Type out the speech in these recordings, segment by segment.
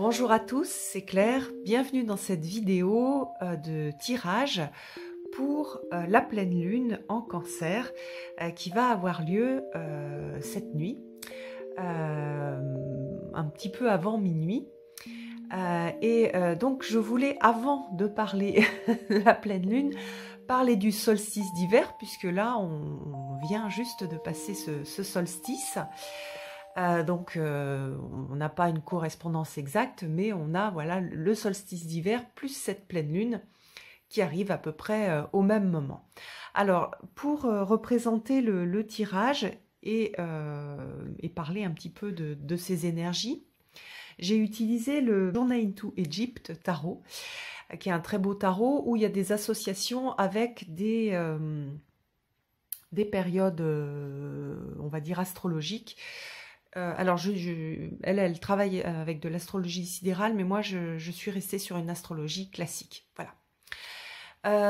Bonjour à tous, c'est Claire. Bienvenue dans cette vidéo de tirage pour la pleine lune en Cancer qui va avoir lieu cette nuit, un petit peu avant minuit. Donc je voulais, avant de parler de la pleine lune, parler du solstice d'hiver, puisque là on vient juste de passer ce solstice. On n'a pas une correspondance exacte, mais on a voilà le solstice d'hiver plus cette pleine lune qui arrive à peu près au même moment. Alors, pour représenter le tirage et parler un petit peu de ces énergies, j'ai utilisé le Journey into Egypt tarot, qui est un très beau tarot où il y a des associations avec des périodes, on va dire, astrologiques. Elle travaille avec de l'astrologie sidérale, mais moi, je suis restée sur une astrologie classique. Voilà.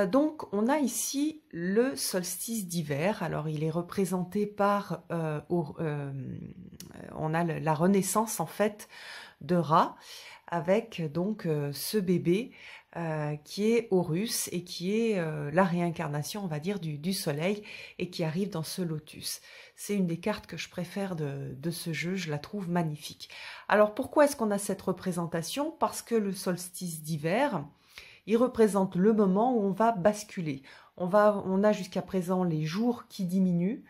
Donc, on a ici le solstice d'hiver. Alors, il est représenté par... on a la renaissance, en fait, de Ra, avec donc ce bébé qui est Horus et qui est la réincarnation, on va dire, du soleil et qui arrive dans ce lotus. C'est une des cartes que je préfère de ce jeu, je la trouve magnifique. Alors pourquoi est-ce qu'on a cette représentation? Parce que le solstice d'hiver, il représente le moment où on va basculer. On a jusqu'à présent les jours qui diminuent.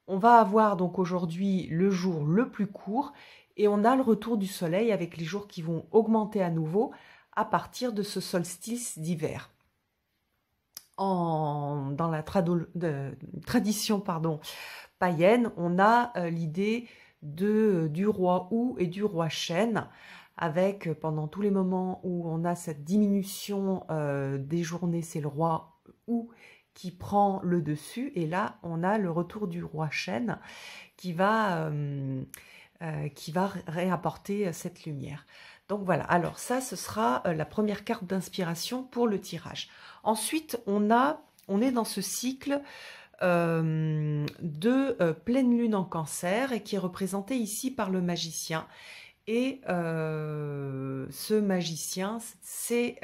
On va avoir donc aujourd'hui le jour le plus court et on a le retour du soleil avec les jours qui vont augmenter à nouveau à partir de ce solstice d'hiver. Dans la tradition païenne, on a l'idée du roi Ou et du roi Chêne, avec pendant tous les moments où on a cette diminution des journées, c'est le roi Ou qui prend le dessus, et là on a le retour du roi Chêne qui va réapporter cette lumière. Donc voilà, alors ça ce sera la première carte d'inspiration pour le tirage. Ensuite on est dans ce cycle de pleine lune en Cancer et qui est représenté ici par le magicien. Et ce magicien, c'est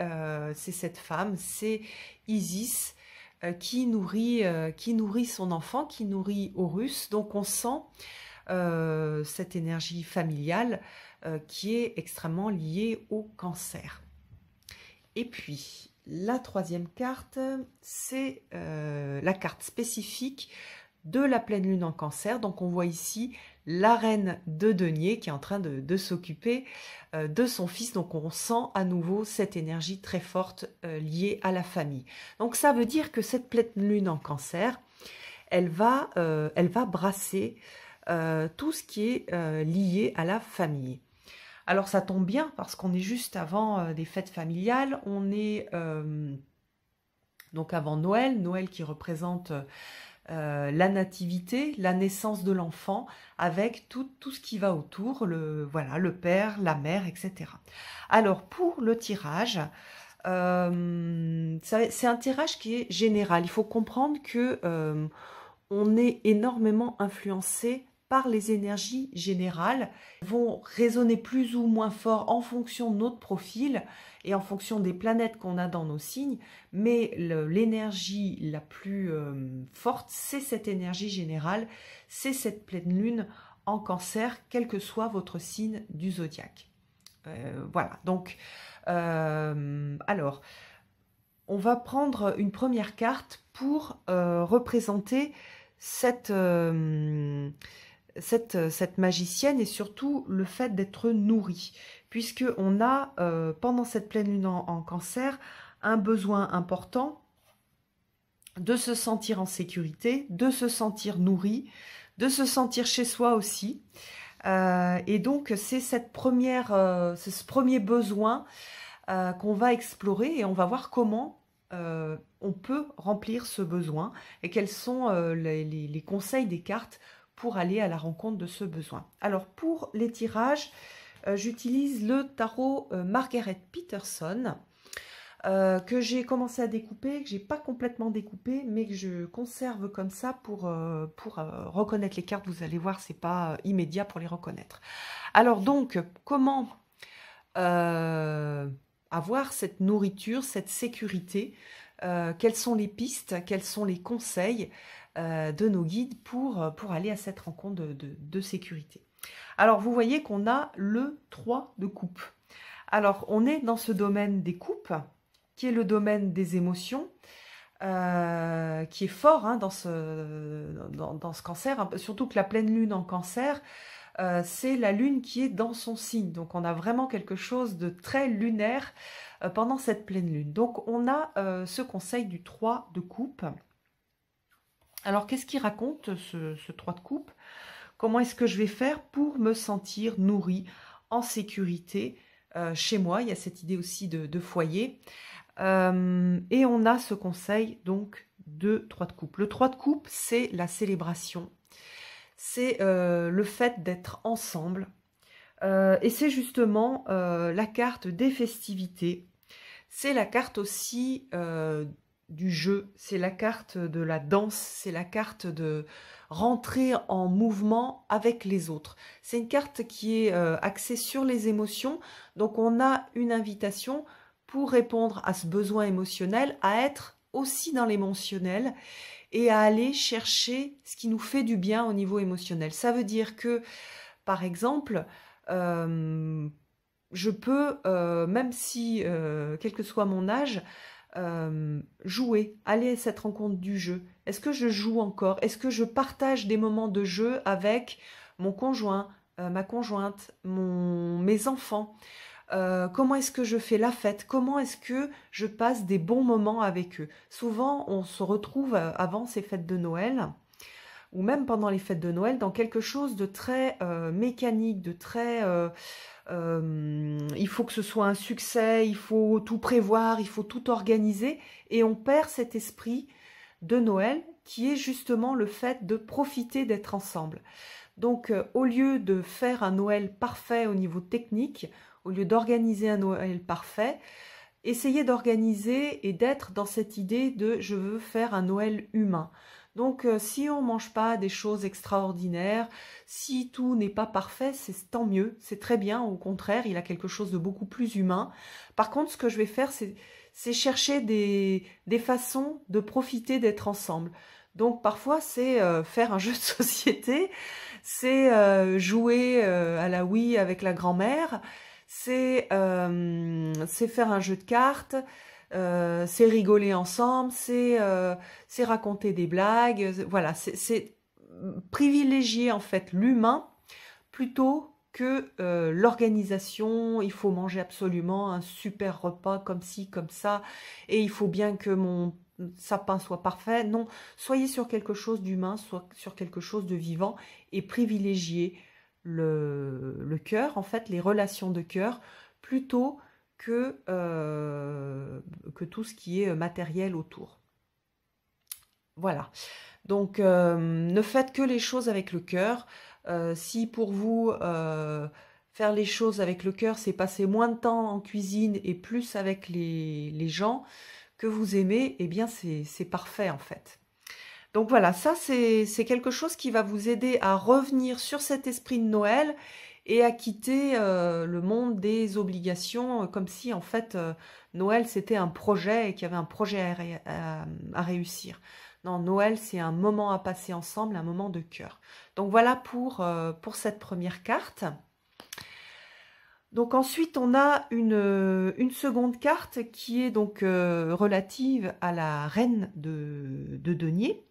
cette femme, c'est Isis qui nourrit son enfant, qui nourrit Horus. Donc on sent cette énergie familiale qui est extrêmement liée au Cancer. Et puis, la troisième carte, c'est la carte spécifique de la pleine lune en Cancer. Donc on voit ici la reine de denier qui est en train de s'occuper de son fils. Donc on sent à nouveau cette énergie très forte liée à la famille. Donc ça veut dire que cette pleine lune en Cancer, elle va brasser tout ce qui est lié à la famille. Alors ça tombe bien parce qu'on est juste avant des fêtes familiales, on est donc avant Noël, Noël qui représente la nativité, la naissance de l'enfant, avec tout ce qui va autour, le père, la mère, etc. Alors pour le tirage, c'est un tirage qui est général. Il faut comprendre que on est énormément influencé par les énergies générales, vont résonner plus ou moins fort en fonction de notre profil et en fonction des planètes qu'on a dans nos signes, mais l'énergie la plus forte, c'est cette énergie générale, c'est cette pleine lune en Cancer, quel que soit votre signe du zodiaque. Voilà, donc, alors, on va prendre une première carte pour représenter cette magicienne et surtout le fait d'être nourrie, puisqu'on a, pendant cette pleine lune en Cancer, un besoin important de se sentir en sécurité, de se sentir nourri, de se sentir chez soi aussi. Et donc, c'est ce premier besoin qu'on va explorer et on va voir comment on peut remplir ce besoin et quels sont les conseils des cartes pour aller à la rencontre de ce besoin. Alors pour les tirages, j'utilise le tarot Margaret Peterson que j'ai commencé à découper, que j'ai pas complètement découpé, mais que je conserve comme ça pour reconnaître les cartes. Vous allez voir, c'est pas immédiat pour les reconnaître. Alors donc, comment avoir cette nourriture, cette sécurité. Quelles sont les pistes, quels sont les conseils de nos guides pour aller à cette rencontre de sécurité. Alors, vous voyez qu'on a le 3 de coupe. Alors, on est dans ce domaine des coupes, qui est le domaine des émotions, qui est fort hein, dans ce cancer, hein, surtout que la pleine lune en cancer, c'est la lune qui est dans son signe. Donc, on a vraiment quelque chose de très lunaire pendant cette pleine lune. Donc, on a ce conseil du 3 de coupe. Alors, qu'est-ce qu'il raconte, ce 3 de coupe? Comment est-ce que je vais faire pour me sentir nourrie, en sécurité chez moi? Il y a cette idée aussi de foyer. Et on a ce conseil donc de 3 de coupe. Le 3 de coupe, c'est la célébration. C'est le fait d'être ensemble. Et c'est justement la carte des festivités. C'est la carte aussi du jeu. C'est la carte de la danse. C'est la carte de rentrer en mouvement avec les autres. C'est une carte qui est axée sur les émotions. Donc on a une invitation pour répondre à ce besoin émotionnel, à être aussi dans l'émotionnel et à aller chercher ce qui nous fait du bien au niveau émotionnel. Ça veut dire que, par exemple, je peux, même si, quel que soit mon âge, jouer, aller à cette rencontre du jeu. Est-ce que je joue encore? Est-ce que je partage des moments de jeu avec mon conjoint, ma conjointe, mes enfants? Comment est-ce que je fais la fête? Comment est-ce que je passe des bons moments avec eux? Souvent, on se retrouve avant ces fêtes de Noël, ou même pendant les fêtes de Noël, dans quelque chose de très mécanique, de très... il faut que ce soit un succès, il faut tout prévoir, il faut tout organiser, et on perd cet esprit de Noël qui est justement le fait de profiter d'être ensemble. Donc, au lieu de faire un Noël parfait au niveau technique, au lieu d'organiser un Noël parfait, essayez d'organiser et d'être dans cette idée de « je veux faire un Noël humain ». Donc, si on ne mange pas des choses extraordinaires, si tout n'est pas parfait, c'est tant mieux, c'est très bien. Au contraire, il a quelque chose de beaucoup plus humain. Par contre, ce que je vais faire, c'est chercher des façons de profiter d'être ensemble. Donc, parfois, c'est faire un jeu de société, c'est jouer à la Wii avec la grand-mère, c'est faire un jeu de cartes, c'est rigoler ensemble, c'est raconter des blagues, voilà, c'est privilégier en fait l'humain plutôt que l'organisation. Il faut manger absolument un super repas comme ci, comme ça, et il faut bien que mon sapin soit parfait. Non, soyez sur quelque chose d'humain, soit sur quelque chose de vivant, et privilégiez le cœur, en fait, les relations de cœur, plutôt que tout ce qui est matériel autour. Voilà. Donc, ne faites que les choses avec le cœur. Si pour vous, faire les choses avec le cœur, c'est passer moins de temps en cuisine et plus avec les gens que vous aimez, eh bien, c'est parfait, en fait. Donc voilà, ça c'est quelque chose qui va vous aider à revenir sur cet esprit de Noël et à quitter le monde des obligations, comme si en fait Noël c'était un projet et qu'il y avait un projet à réussir. Non, Noël c'est un moment à passer ensemble, un moment de cœur. Donc voilà pour cette première carte. Donc ensuite on a une seconde carte qui est donc relative à la reine de denier.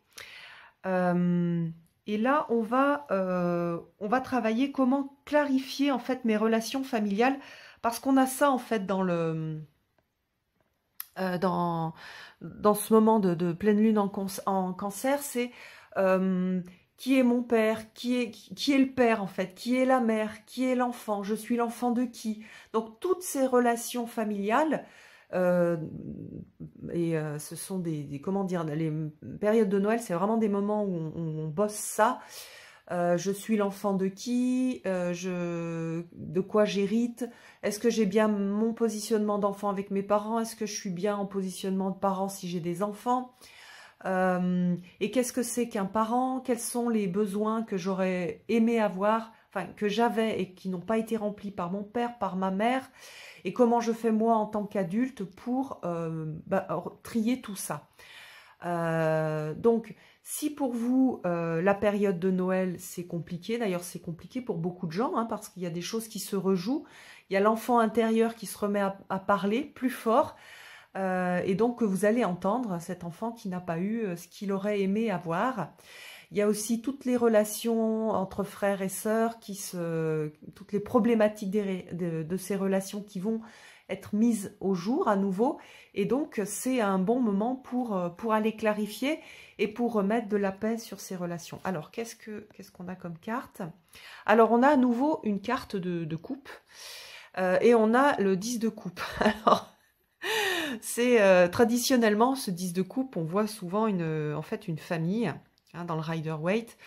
Et là, on va travailler comment clarifier en fait mes relations familiales, parce qu'on a ça en fait dans ce moment de pleine lune en cancer, c'est qui est mon père, qui est le père en fait, qui est la mère, qui est l'enfant, je suis l'enfant de qui. Donc toutes ces relations familiales. Ce sont comment dire, les périodes de Noël, c'est vraiment des moments où on bosse ça. Je suis l'enfant de qui, de quoi j'hérite, est-ce que j'ai bien mon positionnement d'enfant avec mes parents, est-ce que je suis bien en positionnement de parent si j'ai des enfants, et qu'est-ce que c'est qu'un parent, quels sont les besoins que j'aurais aimé avoir, enfin, que j'avais et qui n'ont pas été remplies par mon père, par ma mère, et comment je fais moi en tant qu'adulte pour trier tout ça. Donc, si pour vous, la période de Noël, c'est compliqué, d'ailleurs c'est compliqué pour beaucoup de gens, hein, parce qu'il y a des choses qui se rejouent, il y a l'enfant intérieur qui se remet à parler plus fort, et donc vous allez entendre cet enfant qui n'a pas eu ce qu'il aurait aimé avoir. Il y a aussi toutes les relations entre frères et sœurs, toutes les problématiques de ces relations qui vont être mises au jour à nouveau. Et donc, c'est un bon moment pour aller clarifier et pour remettre de la paix sur ces relations. Alors, qu'est-ce qu'on a comme carte? Alors, on a à nouveau une carte de coupe et on a le 10 de coupe. Alors, c'est traditionnellement, ce 10 de coupe, on voit souvent en fait une famille. Dans le Rider-Waite,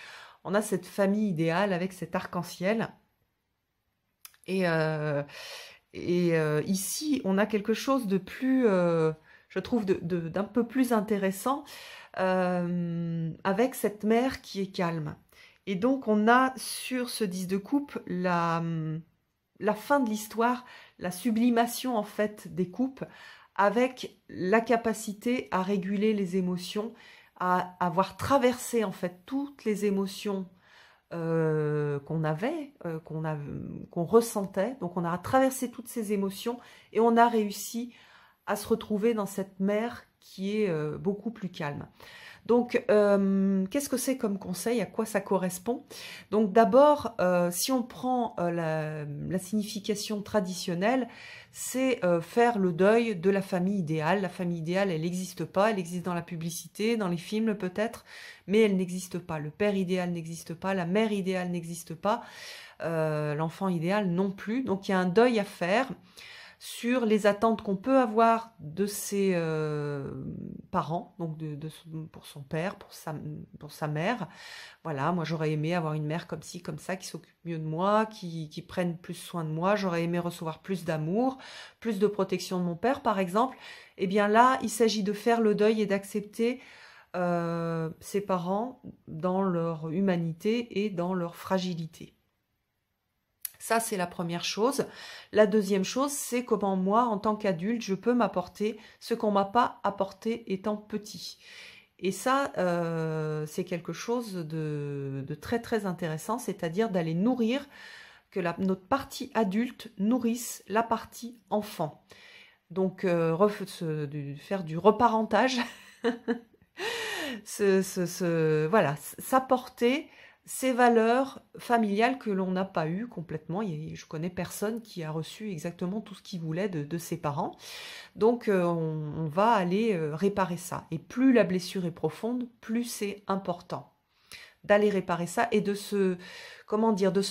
on a cette famille idéale avec cet arc-en-ciel. Et ici, on a quelque chose de plus, je trouve, d'un peu plus intéressant, avec cette mère qui est calme. Et donc, on a sur ce 10 de coupe la fin de l'histoire, la sublimation en fait des coupes, avec la capacité à réguler les émotions, à avoir traversé en fait toutes les émotions qu'on avait, qu'on ressentait. Donc on a traversé toutes ces émotions et on a réussi à se retrouver dans cette mer qui est beaucoup plus calme. Donc, qu'est-ce que c'est comme conseil? À quoi ça correspond? Donc d'abord, si on prend la signification traditionnelle, c'est faire le deuil de la famille idéale. La famille idéale, elle n'existe pas, elle existe dans la publicité, dans les films peut-être, mais elle n'existe pas. Le père idéal n'existe pas, la mère idéale n'existe pas, l'enfant idéal non plus. Donc il y a un deuil à faire sur les attentes qu'on peut avoir de ses parents, donc pour son père, pour sa mère. Voilà, moi j'aurais aimé avoir une mère comme ci, comme ça, qui s'occupe mieux de moi, qui prenne plus soin de moi. J'aurais aimé recevoir plus d'amour, plus de protection de mon père, par exemple. Eh bien là, il s'agit de faire le deuil et d'accepter ses parents dans leur humanité et dans leur fragilité. Ça, c'est la première chose. La deuxième chose, c'est comment moi, en tant qu'adulte, je peux m'apporter ce qu'on ne m'a pas apporté étant petit. Et ça, c'est quelque chose de très très intéressant, c'est-à-dire d'aller nourrir, que notre partie adulte nourrisse la partie enfant. Donc, faire du reparentage, voilà, s'apporter ces valeurs familiales que l'on n'a pas eues complètement. Je connais personne qui a reçu exactement tout ce qu'il voulait de ses parents. Donc, on va aller réparer ça. Et plus la blessure est profonde, plus c'est important d'aller réparer ça et de se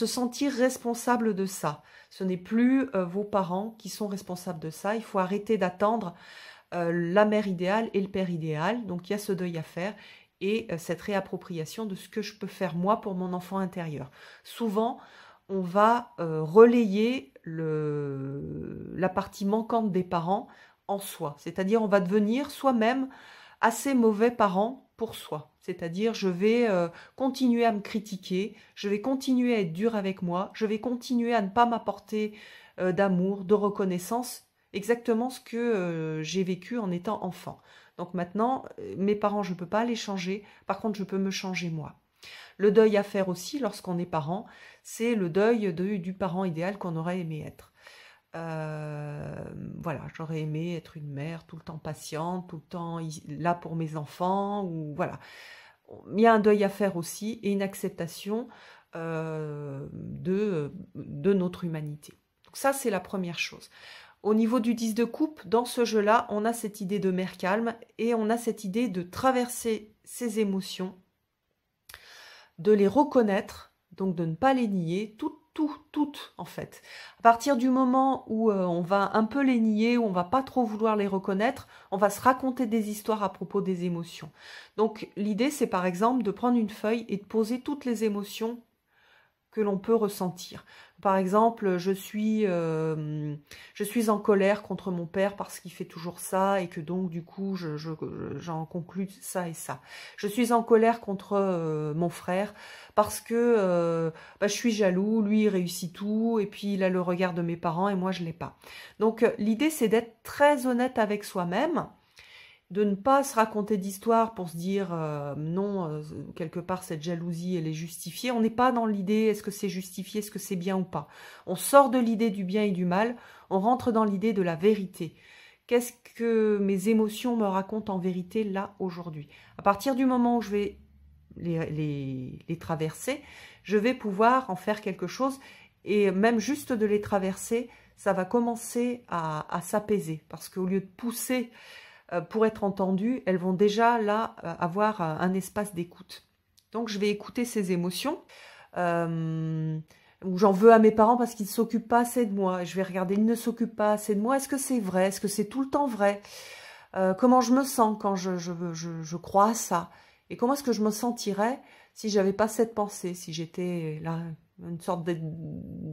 sentir responsable de ça. Ce n'est plus vos parents qui sont responsables de ça. Il faut arrêter d'attendre la mère idéale et le père idéal. Donc, il y a ce deuil à faire. Et cette réappropriation de ce que je peux faire moi pour mon enfant intérieur. Souvent, on va relayer la partie manquante des parents en soi. C'est-à-dire, on va devenir soi-même assez mauvais parent pour soi. C'est-à-dire, je vais continuer à me critiquer, je vais continuer à être dur avec moi, je vais continuer à ne pas m'apporter d'amour, de reconnaissance, exactement ce que j'ai vécu en étant enfant. Donc maintenant, mes parents, je ne peux pas les changer. Par contre, je peux me changer moi. Le deuil à faire aussi, lorsqu'on est parent, c'est le deuil du parent idéal qu'on aurait aimé être. Voilà, j'aurais aimé être une mère tout le temps patiente, tout le temps là pour mes enfants. Ou voilà. Il y a un deuil à faire aussi et une acceptation de notre humanité. Donc ça, c'est la première chose. Au niveau du 10 de coupe, dans ce jeu-là, on a cette idée de mère calme et on a cette idée de traverser ses émotions, de les reconnaître, donc de ne pas les nier, toutes en fait. À partir du moment où on va un peu les nier, où on va pas trop vouloir les reconnaître, on va se raconter des histoires à propos des émotions. Donc l'idée, c'est par exemple de prendre une feuille et de poser toutes les émotions que l'on peut ressentir. Par exemple, je suis en colère contre mon père parce qu'il fait toujours ça et que donc du coup j'en conclus ça et ça. Je suis en colère contre mon frère parce que je suis jaloux, lui il réussit tout et puis il a le regard de mes parents et moi je l'ai pas. Donc l'idée c'est d'être très honnête avec soi-même, de ne pas se raconter d'histoires pour se dire non, quelque part cette jalousie elle est justifiée. On n'est pas dans l'idée est-ce que c'est justifié, est-ce que c'est bien ou pas. On sort de l'idée du bien et du mal, on rentre dans l'idée de la vérité. Qu'est-ce que mes émotions me racontent en vérité là aujourd'hui? À partir du moment où je vais les traverser, je vais pouvoir en faire quelque chose et même juste de les traverser, ça va commencer à s'apaiser parce qu'au lieu de pousser pour être entendues, elles vont déjà là avoir un espace d'écoute. Donc je vais écouter ces émotions. Où j'en veux à mes parents parce qu'ils ne s'occupent pas assez de moi. Je vais regarder, ils ne s'occupent pas assez de moi. Est-ce que c'est vrai? Est-ce que c'est tout le temps vrai? Comment je me sens quand je crois à ça? Et comment est-ce que je me sentirais si j'avais pas cette pensée, si j'étais là, une sorte de...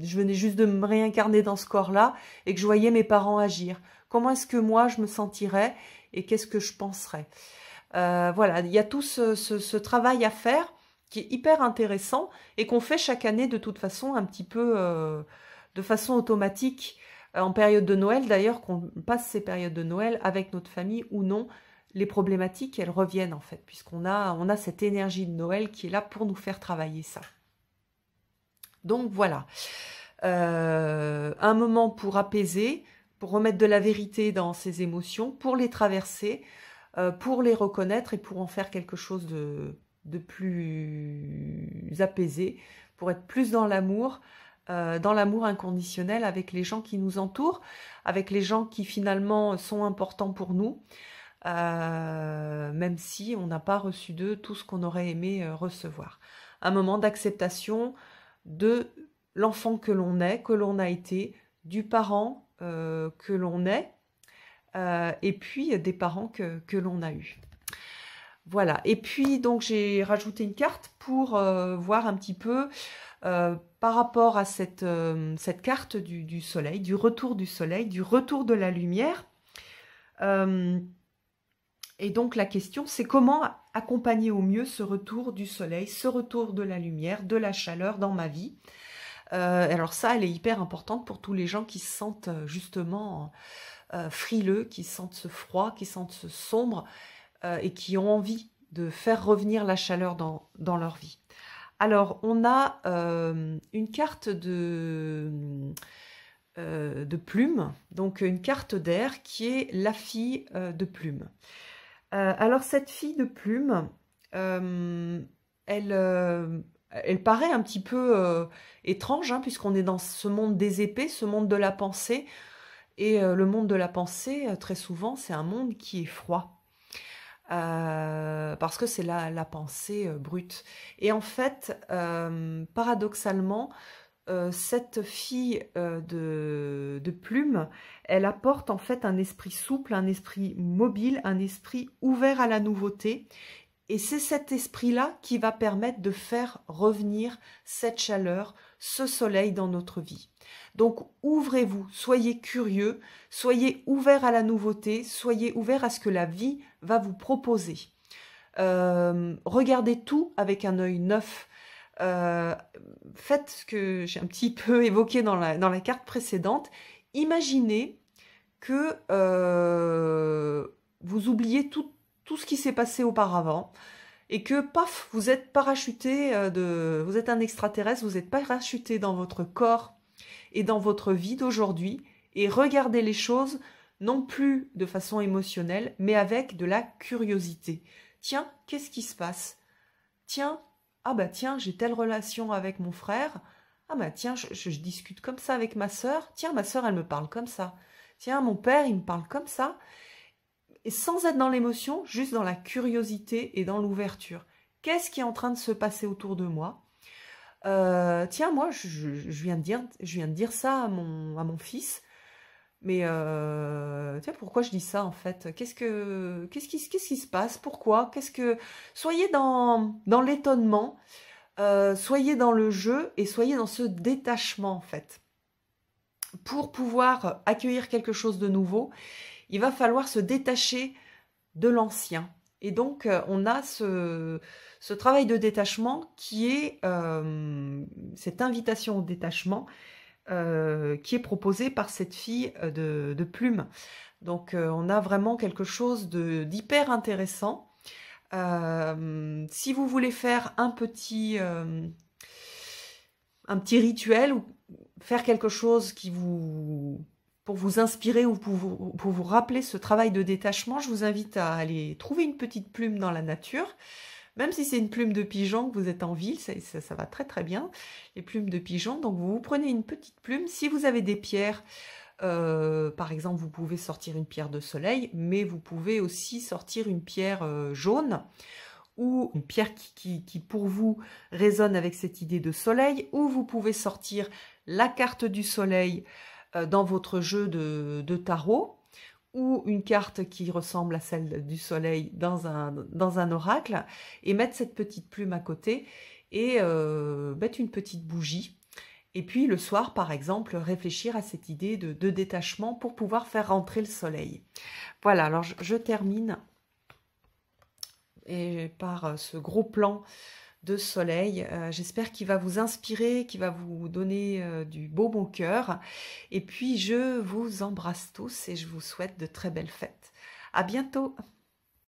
Je venais juste de me réincarner dans ce corps-là et que je voyais mes parents agir. Comment est-ce que moi je me sentirais et qu'est-ce que je penserais? Voilà, il y a tout ce travail à faire qui est hyper intéressant et qu'on fait chaque année de toute façon un petit peu de façon automatique en période de Noël. D'ailleurs, qu'on passe ces périodes de Noël avec notre famille ou non, les problématiques, elles reviennent en fait, puisqu'on a cette énergie de Noël qui est là pour nous faire travailler ça. Donc voilà, un moment pour apaiser, pour remettre de la vérité dans ces émotions, pour les traverser, pour les reconnaître et pour en faire quelque chose de plus apaisé, pour être plus dans l'amour inconditionnel avec les gens qui nous entourent, avec les gens qui finalement sont importants pour nous, même si on n'a pas reçu d'eux tout ce qu'on aurait aimé recevoir. Un moment d'acceptation de l'enfant que l'on est, que l'on a été, du parent que l'on est, et puis des parents que l'on a eus. Voilà, et puis donc j'ai rajouté une carte pour voir un petit peu par rapport à cette carte du soleil, du retour du soleil, du retour de la lumière. Et donc la question c'est comment accompagner au mieux ce retour du soleil, ce retour de la lumière, de la chaleur dans ma vie. Alors ça, elle est hyper importante pour tous les gens qui se sentent justement frileux, qui sentent ce froid, qui sentent ce sombre et qui ont envie de faire revenir la chaleur dans leur vie. Alors, on a une carte de plume, donc une carte d'air qui est la fille de plume. Alors, cette fille de plume, elle paraît un petit peu étrange, hein, puisqu'on est dans ce monde des épées, ce monde de la pensée. Et le monde de la pensée, très souvent, c'est un monde qui est froid. Parce que c'est la pensée brute. Et en fait, paradoxalement, cette fille de plume, elle apporte en fait un esprit souple, un esprit mobile, un esprit ouvert à la nouveauté. Et c'est cet esprit-là qui va permettre de faire revenir cette chaleur, ce soleil dans notre vie. Donc ouvrez-vous, soyez curieux, soyez ouverts à la nouveauté, soyez ouverts à ce que la vie va vous proposer. Regardez tout avec un œil neuf. Faites ce que j'ai un petit peu évoqué dans la carte précédente. Imaginez que vous oubliez tout ce qui s'est passé auparavant et que, paf, vous êtes parachuté, vous êtes un extraterrestre, vous êtes parachuté dans votre corps et dans votre vie d'aujourd'hui et regardez les choses non plus de façon émotionnelle, mais avec de la curiosité. Tiens, qu'est-ce qui se passe? Tiens, ah bah tiens, j'ai telle relation avec mon frère. Ah bah tiens, je discute comme ça avec ma sœur. Tiens, ma sœur, elle me parle comme ça. Tiens, mon père, il me parle comme ça. Et sans être dans l'émotion, juste dans la curiosité et dans l'ouverture. Qu'est-ce qui est en train de se passer autour de moi? Tiens, moi, je viens de dire ça à mon fils. Mais tiens, pourquoi je dis ça en fait? Qu'est-ce qui se passe? Pourquoi? Soyez dans l'étonnement. soyez dans le jeu et soyez dans ce détachement en fait. Pour pouvoir accueillir quelque chose de nouveau, il va falloir se détacher de l'ancien. Et donc, on a ce travail de détachement qui est cette invitation au détachement qui est proposée par cette fille de plume. Donc, on a vraiment quelque chose d'hyper intéressant. Si vous voulez faire un petit rituel ou faire quelque chose qui pour vous inspirer ou pour vous rappeler ce travail de détachement, je vous invite à aller trouver une petite plume dans la nature. Même si c'est une plume de pigeon, que vous êtes en ville, ça va très très bien, les plumes de pigeon. Donc vous prenez une petite plume. Si vous avez des pierres, par exemple, vous pouvez sortir une pierre de soleil, mais vous pouvez aussi sortir une pierre jaune ou une pierre qui pour vous résonne avec cette idée de soleil, ou vous pouvez sortir la carte du soleil dans votre jeu de tarot, ou une carte qui ressemble à celle du soleil dans un oracle, et mettre cette petite plume à côté, et mettre une petite bougie. Et puis le soir, par exemple, réfléchir à cette idée de détachement pour pouvoir faire rentrer le soleil. Voilà, alors je termine et par ce gros plan de soleil. J'espère qu'il va vous inspirer, qu'il va vous donner du baume au cœur. Et puis, je vous embrasse tous et je vous souhaite de très belles fêtes. À bientôt!